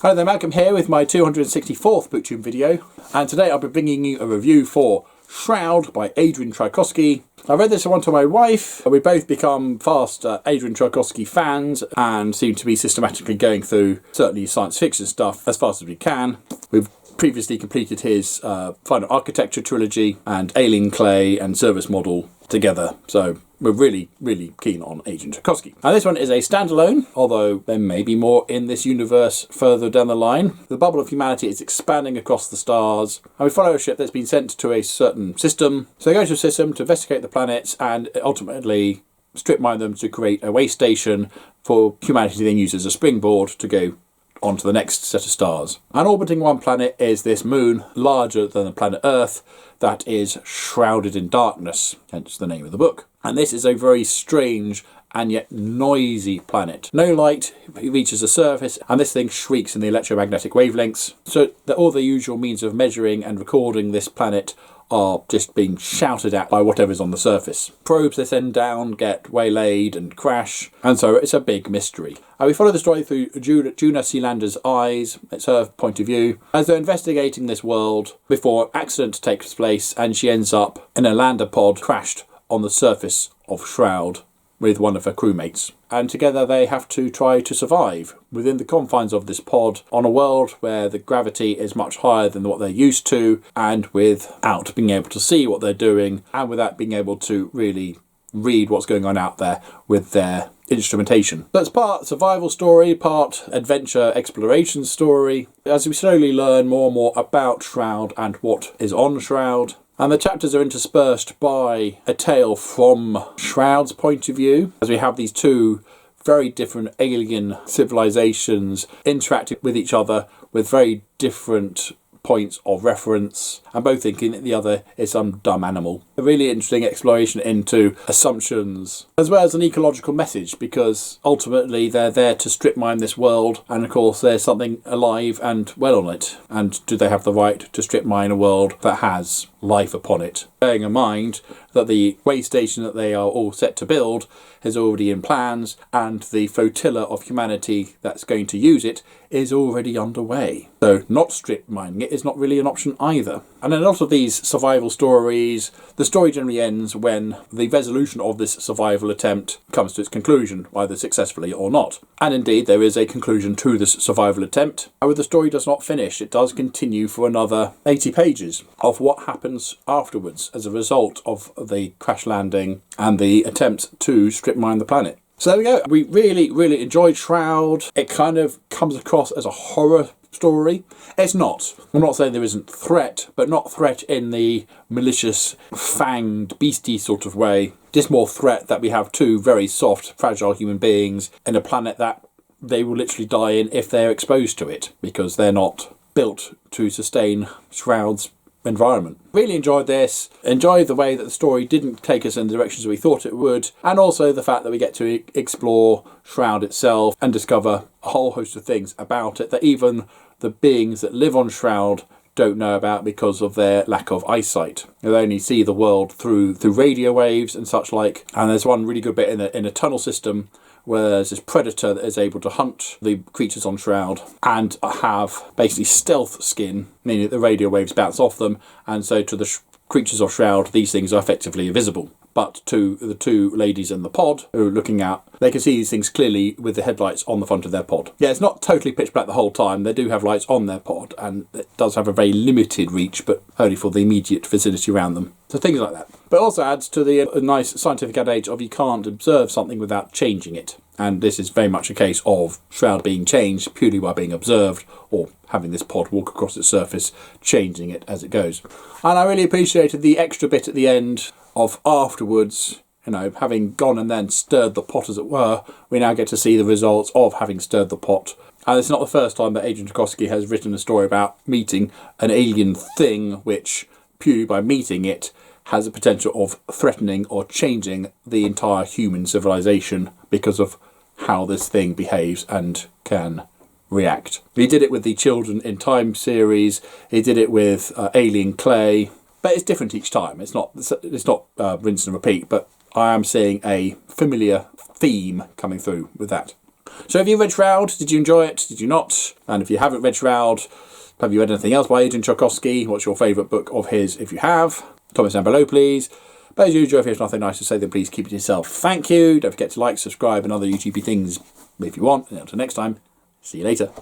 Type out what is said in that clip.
Hello there, Malcolm here with my 264th Booktube video, and today I'll be bringing you a review for Shroud by Adrian Tchaikovsky. I read this one to my wife. We both become fast Adrian Tchaikovsky fans and seem to be systematically going through certainly science fiction stuff as fast as we can. We've previously completed his Final Architecture trilogy and Alien Clay and Service Model together, so we're really keen on Adrian Tchaikovsky. Now this one is a standalone, although there may be more in this universe further down the line. The bubble of humanity is expanding across the stars, and we follow a ship that's been sent to a certain system. So they go to a system to investigate the planets and ultimately strip mine them to create a way station for humanity to then use as a springboard to go on to the next set of stars. And orbiting one planet is this moon, larger than the planet Earth, that is shrouded in darkness, hence the name of the book. And this is a very strange and yet noisy planet. No light reaches the surface, and this thing shrieks in the electromagnetic wavelengths, so that all the usual means of measuring and recording this planet are just being shouted at by whatever's on the surface. Probes they send down get waylaid and crash, and so it's a big mystery. We follow the story through Juna Sealander's eyes, it's her point of view, as they're investigating this world before an accident takes place and she ends up in a lander pod crashed on the surface of Shroud with one of her crewmates. And together they have to try to survive within the confines of this pod on a world where the gravity is much higher than what they're used to, and without being able to see what they're doing, and without being able to really read what's going on out there with their instrumentation. So it's part survival story, part adventure exploration story, as we slowly learn more and more about Shroud and what is on Shroud. And the chapters are interspersed by a tale from Shroud's point of view, as we have these two very different alien civilizations interacting with each other with very different points of reference, and both thinking that the other is some dumb animal. A really interesting exploration into assumptions, as well as an ecological message, because ultimately they're there to strip mine this world, and of course there's something alive and well on it, and do they have the right to strip mine a world that has life upon it? Bearing in mind that the way station that they are all set to build is already in plans, and the flotilla of humanity that's going to use it is already underway. So not strip mining it is not really an option either. And in a lot of these survival stories, the story generally ends when the resolution of this survival attempt comes to its conclusion, either successfully or not. And indeed there is a conclusion to this survival attempt. However, the story does not finish. It does continue for another 80 pages of what happens afterwards as a result of the crash landing and the attempt to strip mine the planet. So there we go. We really enjoyed Shroud. It kind of comes across as a horror story. It's not. I'm not saying there isn't threat, but not threat in the malicious, fanged, beastie sort of way. Just more threat that we have two very soft, fragile human beings in a planet that they will literally die in if they're exposed to it, because they're not built to sustain Shroud's environment. Really enjoyed this, enjoyed the way that the story didn't take us in the directions we thought it would, and also the fact that we get to explore Shroud itself and discover a whole host of things about it that even the beings that live on Shroud don't know about because of their lack of eyesight. They only see the world through radio waves and such like. And there's one really good bit in a tunnel system where there's this predator that is able to hunt the creatures on Shroud and have basically stealth skin, meaning that the radio waves bounce off them, and so to the creatures of Shroud these things are effectively invisible. But to the two ladies in the pod who are looking out, they can see these things clearly with the headlights on the front of their pod. Yeah, it's not totally pitch black the whole time. They do have lights on their pod, and it does have a very limited reach, but only for the immediate vicinity around them. So things like that. But it also adds to the nice scientific adage of you can't observe something without changing it. And this is very much a case of Shroud being changed purely by being observed, or having this pod walk across its surface, changing it as it goes. And I really appreciated the extra bit at the end of afterwards, you know, having gone and then stirred the pot as it were, we now get to see the results of having stirred the pot. And it's not the first time that Adrian Tchaikovsky has written a story about meeting an alien thing which, purely by meeting it, has the potential of threatening or changing the entire human civilization because of how this thing behaves and can react. He did it with the Children in Time series, he did it with Alien Clay, but it's different each time. It's not rinse and repeat, but I am seeing a familiar theme coming through with that. So have you read Shroud? Did you enjoy it? Did you not? And if you haven't read Shroud, have you read anything else by Adrian Tchaikovsky? What's your favourite book of his if you have? Comments down below, please. But as usual, if you have nothing nice to say, then please keep it to yourself. Thank you. Don't forget to like, subscribe and other YouTubey things if you want. And until next time, see you later.